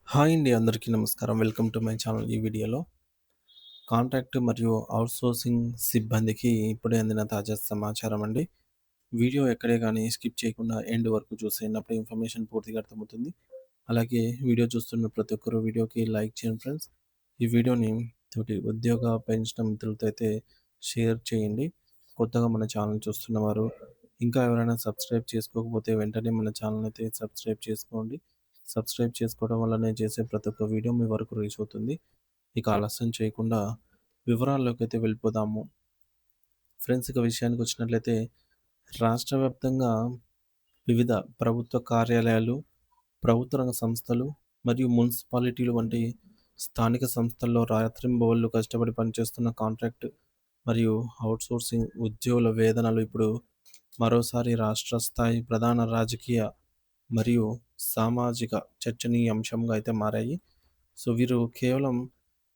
Hi అండి. అందరికీ నమస్కారం. Welcome to my channel. ఈ వీడియోలో కాంట్రాక్ట్ మరియు అవుట్‌సోర్సింగ్ సిబ్బందికి ఇప్పుడే అందిన తాజా సమాచారం అండి. వీడియో ఎక్కడే గానీ స్కిప్ చేయకుండా ఎండ్ వరకు చూసేయండి. అప్పుడే ఇన్ఫర్మేషన్ పూర్తిగా అర్థమవుతుంది. అలాగే వీడియో చూస్తున్న ప్రతి ఒక్కరు వీడియోకి లైక్ చేయండి ఫ్రెండ్స్. ఈ వీడియోని తోటి ఉద్యోగ పెంచిన మిత్రులతో అయితే షేర్ చేయండి. కొత్తగా మన ఛానల్ చూస్తున్నవారు ఇంకా ఎవరైనా సబ్స్క్రైబ్ చేసుకోకపోతే వెంటనే మన ఛానల్ అయితే సబ్స్క్రైబ్ చేసుకోండి. సబ్స్క్రైబ్ చేసుకోవడం వల్ల నేను చేసే ప్రతి ఒక్క వీడియో మీ వరకు రీచ్ అవుతుంది. ఇక ఆలస్యం చేయకుండా వివరాల్లోకైతే వెళ్ళిపోదాము. ఫ్రెండ్స్ ఇక విషయానికి వచ్చినట్లయితే రాష్ట్ర వ్యాప్తంగా వివిధ ప్రభుత్వ కార్యాలయాలు, ప్రభుత్వ రంగ సంస్థలు మరియు మున్సిపాలిటీలు వంటి స్థానిక సంస్థల్లో రాత్రింబవళ్ళు కష్టపడి పనిచేస్తున్న కాంట్రాక్ట్ మరియు అవుట్‌సోర్సింగ్ ఉద్యోగుల వేతనాలు ఇప్పుడు మరోసారి రాష్ట్ర స్థాయి ప్రధాన రాజకీయ మరియు సామాజిక చర్చనీయాంశంగా అయితే మారాయి. సో, వీరు కేవలం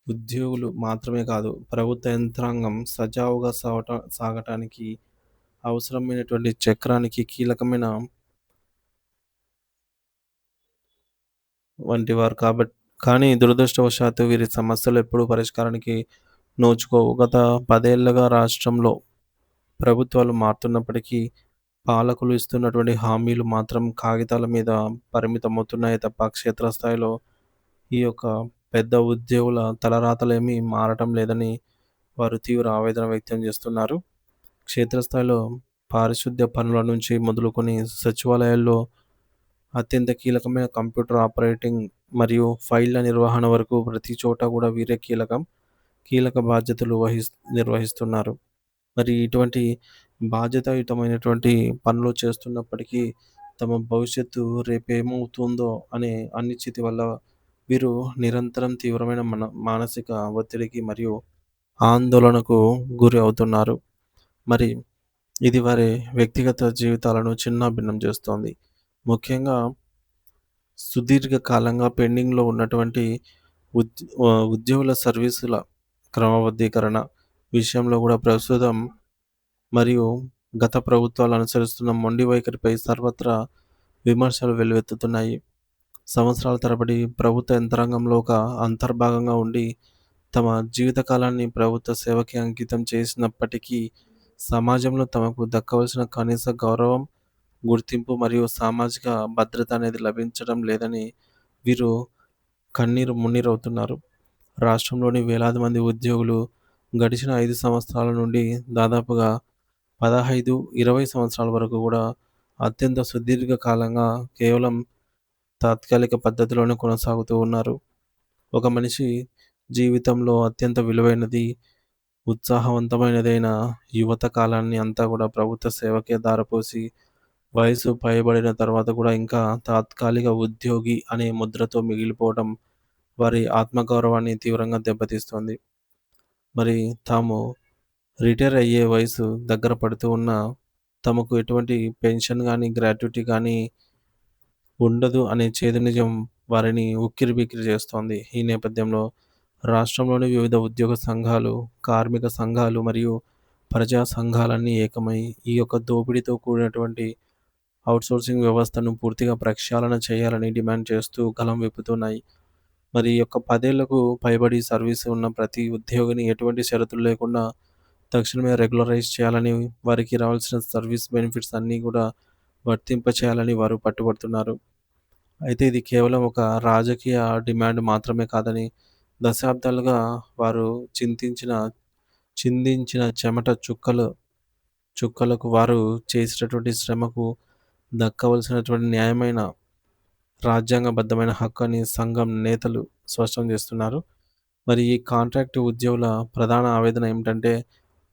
ఉద్యోగులు మాత్రమే కాదు, ప్రభుత్వ యంత్రాంగం సజావుగా సాగటానికి అవసరమైనటువంటి చక్రానికి కీలకమైన వంటి వారు కానీ దురదృష్టవశాత్తు వీరి సమస్యలు ఎప్పుడూ పరిష్కారానికి నోచుకోవు. గత 10 ఏళ్లుగా రాష్ట్రంలో ప్రభుత్వాలు మారుతున్నప్పటికీ పాలకులు ఇస్తున్నటువంటి హామీలు మాత్రం కాగితాల మీద పరిమితమవుతున్నాయే తప్ప క్షేత్రస్థాయిలో ఈ యొక్క పెద్ద ఉద్యోగుల తలరాతలేమీ మారటం లేదని వారు తీవ్ర ఆవేదన వ్యక్తం చేస్తున్నారు. క్షేత్రస్థాయిలో పారిశుద్ధ్య పనుల నుంచి మొదలుకొని సచివాలయాల్లో అత్యంత కీలకమైన కంప్యూటర్ ఆపరేటింగ్ మరియు ఫైళ్ళ నిర్వహణ వరకు ప్రతి చోట కూడా వీరే కీలక బాధ్యతలు నిర్వహిస్తున్నారు. మరి ఇటువంటి బాధ్యతాయుతమైనటువంటి పనులు చేస్తున్నప్పటికీ తమ భవిష్యత్తు రేపేమవుతుందో అనే అనిశ్చితి వల్ల వీరు నిరంతరం తీవ్రమైన మానసిక ఒత్తిడికి మరియు ఆందోళనకు గురి అవుతున్నారు. మరి ఇది వారి వ్యక్తిగత జీవితాలను చిన్నాభిన్నం చేస్తోంది. ముఖ్యంగా సుదీర్ఘకాలంగా పెండింగ్‌లో ఉన్నటువంటి ఉద్యోగుల సర్వీసుల క్రమబద్ధీకరణ విషయంలో కూడా ప్రస్తుతం మరియు గత ప్రభుత్వాలు అనుసరిస్తున్న మొండి వైఖరిపై సర్వత్రా విమర్శలు వెల్లువెత్తుతున్నాయి. సంవత్సరాల తరబడి ప్రభుత్వ యంత్రాంగంలో ఒక అంతర్భాగంగా ఉండి, తమ జీవితకాలాన్ని ప్రభుత్వ సేవకి అంకితం చేసినప్పటికీ, సమాజంలో తమకు దక్కవలసిన కనీస గౌరవం, గుర్తింపు మరియు సామాజిక భద్రత అనేది లభించడం లేదని వీరు మున్నీరవుతున్నారు. రాష్ట్రంలోని వేలాది మంది ఉద్యోగులు గడిచిన 5 సంవత్సరాల నుండి దాదాపుగా 15, 20 సంవత్సరాల వరకు కూడా అత్యంత సుదీర్ఘ కాలంగా కేవలం తాత్కాలిక పద్ధతిలోనే కొనసాగుతూ ఉన్నారు. ఒక మనిషి జీవితంలో అత్యంత విలువైనది, ఉత్సాహవంతమైనదైన యువత కాలాన్ని అంతా కూడా ప్రభుత్వ సేవకే ధారపోసి, వయసు పైబడిన తర్వాత కూడా ఇంకా తాత్కాలిక ఉద్యోగి అనే ముద్రతో మిగిలిపోవడం వారి ఆత్మగౌరవాన్ని తీవ్రంగా దెబ్బతీస్తోంది. మరి తాము రిటైర్ అయ్యే వయసు దగ్గర పడుతూ ఉన్నా, తమకు ఎటువంటి పెన్షన్ గానీ, గ్రాట్యుటీ గానీ ఉండదు అనే చేదు నిజం వారిని ఉక్కిరిబిక్కిరి చేస్తోంది. ఈ నేపథ్యంలో రాష్ట్రంలోని వివిధ ఉద్యోగ సంఘాలు, కార్మిక సంఘాలు మరియు ప్రజా సంఘాలన్నీ ఏకమై ఈ యొక్క దోపిడీతో కూడినటువంటి అవుట్‌సోర్సింగ్ వ్యవస్థను పూర్తిగా ప్రక్షాళన చేయాలని డిమాండ్ చేస్తూ గళం విప్పుతున్నాయి. మరి ఈ యొక్క 10 ఏళ్లకు పైబడి సర్వీస్ ఉన్న ప్రతి ఉద్యోగిని ఎటువంటి షరతులు లేకుండా తక్షణమే రెగ్యులరైజ్ చేయాలని, వారికి రావాల్సిన సర్వీస్ బెనిఫిట్స్ అన్నీ కూడా వర్తింపచేయాలని వారు పట్టుబడుతున్నారు. అయితే ఇది కేవలం ఒక రాజకీయ డిమాండ్ మాత్రమే కాదని, దశాబ్దాలుగా వారు చిందించిన చెమట చుక్కలకు వారు చేసినటువంటి శ్రమకు దక్కవలసినటువంటి న్యాయమైన రాజ్యాంగబద్ధమైన హక్కు అని సంఘం నేతలు స్పష్టం చేస్తున్నారు. మరి ఈ కాంట్రాక్ట్ ఉద్యోగుల ప్రధాన ఆవేదన ఏమిటంటే,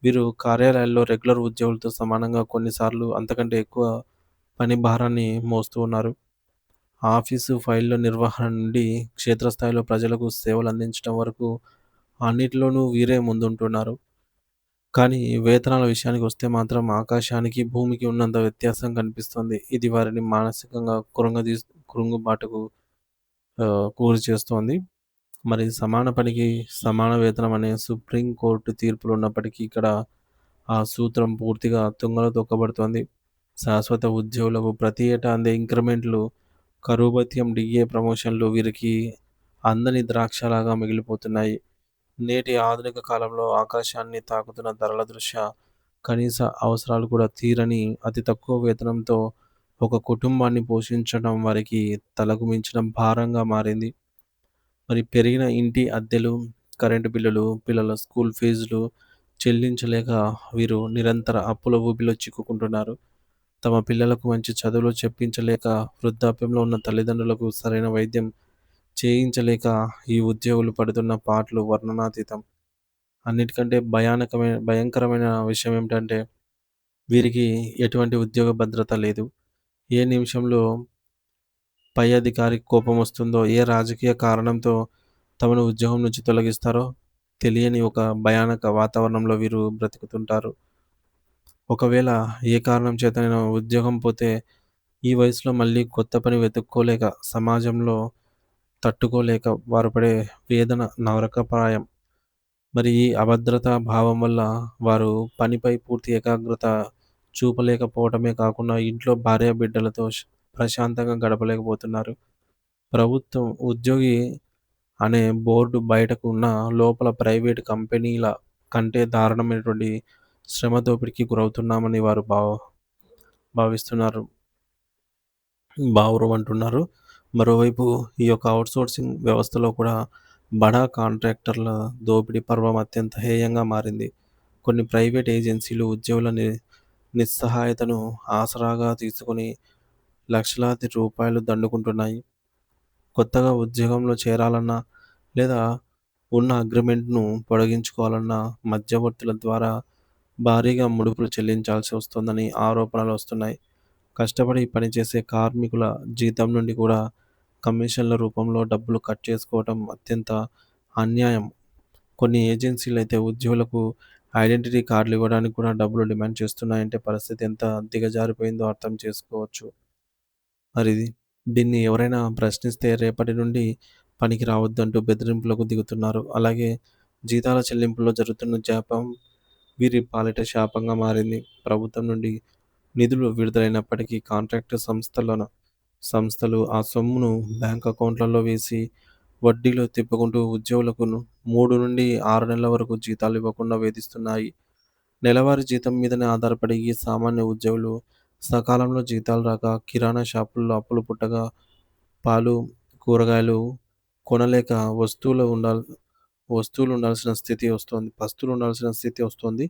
వీరు కార్యాలయాల్లో రెగ్యులర్ ఉద్యోగులతో సమానంగా కొన్నిసార్లు అంతకంటే ఎక్కువ పని భారాన్ని మోస్తూ ఉన్నారు. ఆఫీసు ఫైళ్ళ నిర్వహణ నుండి క్షేత్రస్థాయిలో ప్రజలకు సేవలు అందించడం వరకు అన్నిటిలోనూ వీరే ముందుంటున్నారు. కానీ వేతనాల విషయానికి వస్తే మాత్రం ఆకాశానికి, భూమికి ఉన్నంత వ్యత్యాసం కనిపిస్తుంది. ఇది వారిని మానసికంగా కృంగుబాటుకు గురి చేస్తోంది. మరి సమాన పనికి సమాన వేతనం అనే సుప్రీం కోర్టు తీర్పులున్నప్పటికీ ఇక్కడ ఆ సూత్రం పూర్తిగా తుంగలో తొక్కబడుతోంది. శాశ్వత ఉద్యోగులకు ప్రతి ఏటా అందే ఇంక్రిమెంట్లు, కరువు భత్యం, డిఏ ప్రమోషన్లు వీరికి అందని ద్రాక్షలాగా మిగిలిపోతున్నాయి. నేటి ఆధునిక కాలంలో ఆకాశాన్ని తాకుతున్న ధరల దృష్ట్యా కనీస అవసరాలు కూడా తీరని అతి తక్కువ వేతనంతో ఒక కుటుంబాన్ని పోషించడం వారికి తలకు మించిన భారంగా మారింది. మరి పెరిగిన ఇంటి అద్దెలు, కరెంటు బిల్లులు, పిల్లల స్కూల్ ఫీజులు చెల్లించలేక వీరు నిరంతర అప్పుల ఊబిలో చిక్కుకుంటున్నారు. తమ పిల్లలకు మంచి చదువులు చెప్పించలేక, వృద్ధాప్యంలో ఉన్న తల్లిదండ్రులకు సరైన వైద్యం చేయించలేక ఈ ఉద్యోగులు పడుతున్న పాట్లు వర్ణనాతీతం. అన్నిటికంటే భయంకరమైన విషయం ఏమిటంటే వీరికి ఎటువంటి ఉద్యోగ భద్రత లేదు. ఏ నిమిషంలో పై అధికారికి కోపమొస్తుందో, ఏ రాజకీయ కారణంతో తమను ఉద్యోగం నుంచి తొలగిస్తారో తెలియని ఒక భయానక వాతావరణంలో వీరు బ్రతుకుతుంటారు. ఒకవేళ ఏ కారణం చేతనైనా ఉద్యోగం పోతే ఈ వయసులో మళ్ళీ కొత్త పని వెతుక్కోలేక, సమాజంలో తట్టుకోలేక వారు పడే వేదన నరకప్రాయం. మరి ఈ అభద్రతా భావం వల్ల వారు పనిపై పూర్తి ఏకాగ్రత చూపలేకపోవటమే కాకుండా ఇంట్లో భార్యాబిడ్డలతో ప్రశాంతంగా గడపలేకపోతున్నారు. ప్రభుత్వం ఉద్యోగి అనే బోర్డు బయటకు ఉన్న లోపల ప్రైవేట్ కంపెనీల కంటే దారుణమైనటువంటి శ్రమ దోపిడీకి గురవుతున్నామని వారు భావిస్తున్నారు. బావురమంటున్నారు. మరోవైపు ఈ యొక్క ఔట్‌సోర్సింగ్ వ్యవస్థలో కూడా బడా కాంట్రాక్టర్ల దోపిడీ పర్వం అత్యంత హేయంగా మారింది. కొన్ని ప్రైవేట్ ఏజెన్సీలు ఉద్యోగుల నిస్సహాయతను ఆసరాగా తీసుకొని లక్షలాది రూపాయలు దండుకుంటున్నాయి. కొత్తగా ఉద్యోగంలో చేరాలన్నా, లేదా ఉన్న అగ్రిమెంట్‌ను పొడిగించుకోవాలన్నా మధ్యవర్తుల ద్వారా భారీగా ముడుపులు చెల్లించాల్సి వస్తోందని ఆరోపణలొస్తున్నాయి. కష్టపడి పనిచేసే కార్మికుల జీతం నుండి కూడా కమిషన్ల రూపంలో డబ్బులు కట్ చేసుకోవటం అత్యంత అన్యాయం. కొన్ని ఏజెన్సీలైతే ఉద్యోగులకు ఐడెంటిటీ కార్డులు ఇవ్వడానికి కూడా డబ్బులు డిమాండ్ చేస్తున్నాయంటే పరిస్థితి ఎంత దిగజారిపోయిందో అర్థం చేసుకోవచ్చు. మరి దీన్ని ఎవరైనా ప్రశ్నిస్తే రేపటి నుండి పనికి రావద్దంటూ బెదిరింపులకు దిగుతున్నారు. అలాగే జీతాల చెల్లింపుల్లో జరుగుతున్న జాప్యం వీరి పాలిట శాపంగా మారింది. ప్రభుత్వం నుండి నిధులు విడుదలైనప్పటికీ కాంట్రాక్టు సంస్థలు ఆ సొమ్మును బ్యాంక్ అకౌంట్లలో వేసి వడ్డీలు తిప్పుకుంటూ ఉద్యోగులకు 3-6 నెలల వరకు జీతాలు ఇవ్వకుండా వేధిస్తున్నాయి. నెలవారీ జీతం మీదనే ఆధారపడి ఈ సామాన్య ఉద్యోగులు సకాలంలో జీతాలు రాక కిరాణా షాపుల్లో అప్పులు పుట్టగా పాలు, కూరగాయలు కొనలేక వస్తువులు ఉండాల్సిన స్థితి వస్తోంది. పస్తులు ఉండాల్సిన స్థితి వస్తోంది.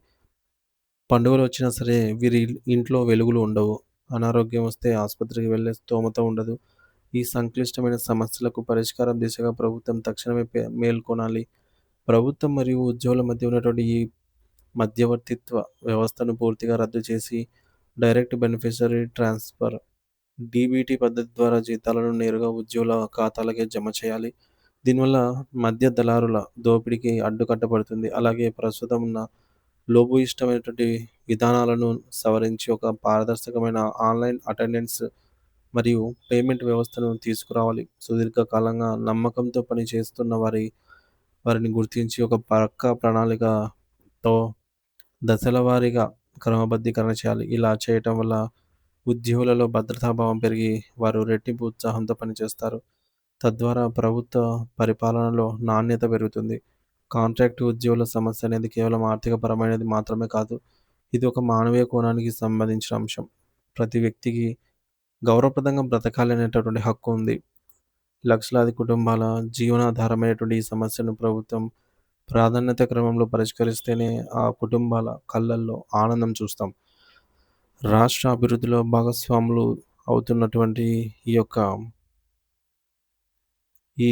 పండుగలొచ్చినా సరే వీరి ఇంట్లో వెలుగులు ఉండవు. అనారోగ్యం వస్తే ఆసుపత్రికి వెళ్ళే స్తోమత ఉండదు. ఈ సంక్లిష్టమైన సమస్యలకు పరిష్కారం దిశగా ప్రభుత్వం తక్షణమే మేల్కొనాలి. ప్రభుత్వం మరియు ఉద్యోగుల మధ్య ఉన్నటువంటి ఈ మధ్యవర్తిత్వ వ్యవస్థను పూర్తిగా రద్దు చేసి డైరెక్ట్ బెనిఫిషరీ ట్రాన్స్‌ఫర్ డీబీటీ పద్ధతి ద్వారా జీతాలను నేరుగా ఉద్యోగుల ఖాతాలకే జమ చేయాలి. దీనివల్ల మధ్య దళారుల దోపిడీకి అడ్డుకట్టబడుతుంది. అలాగే ప్రస్తుతం ఉన్న లోపభూయిష్టమైనటువంటి విధానాలను సవరించి ఒక పారదర్శకమైన ఆన్‌లైన్ అటెండెన్స్ మరియు పేమెంట్ వ్యవస్థను తీసుకురావాలి. సుదీర్ఘకాలంగా నమ్మకంతో పనిచేస్తున్న వారిని గుర్తించి ఒక పక్కా ప్రణాళికతో దశలవారీగా క్రమబద్ధీకరణ చేయాలి. ఇలా చేయటం వల్ల ఉద్యోగులలో భద్రతాభావం పెరిగి వారు రెట్టింపు ఉత్సాహంతో పనిచేస్తారు. తద్వారా ప్రభుత్వ పరిపాలనలో నాణ్యత పెరుగుతుంది. కాంట్రాక్ట్ ఉద్యోగుల సమస్య అనేది కేవలం ఆర్థికపరమైనది మాత్రమే కాదు. ఇది ఒక మానవీయ కోణానికి సంబంధించిన అంశం. ప్రతి వ్యక్తికి గౌరవప్రదంగా బ్రతకాలి అనేటటువంటి హక్కు ఉంది. లక్షలాది కుటుంబాల జీవనాధారమైనటువంటి ఈ సమస్యను ప్రభుత్వం ప్రాధాన్యత క్రమంలో పరిష్కరిస్తేనే ఆ కుటుంబాల కళ్ళల్లో ఆనందం చూస్తాం. రాష్ట్ర అభివృద్ధిలో భాగస్వాములు అవుతున్నటువంటి ఈ యొక్క ఈ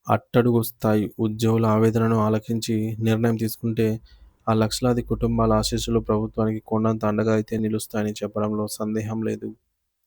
అట్టడుగు స్థాయి ఉద్యోగుల ఆవేదనను ఆలకించి నిర్ణయం తీసుకుంటే ఆ లక్షలాది కుటుంబాల ఆశీస్సులు ప్రభుత్వానికి కొండంత అండగా అయితే నిలుస్తాయని చెప్పడంలో సందేహం లేదు.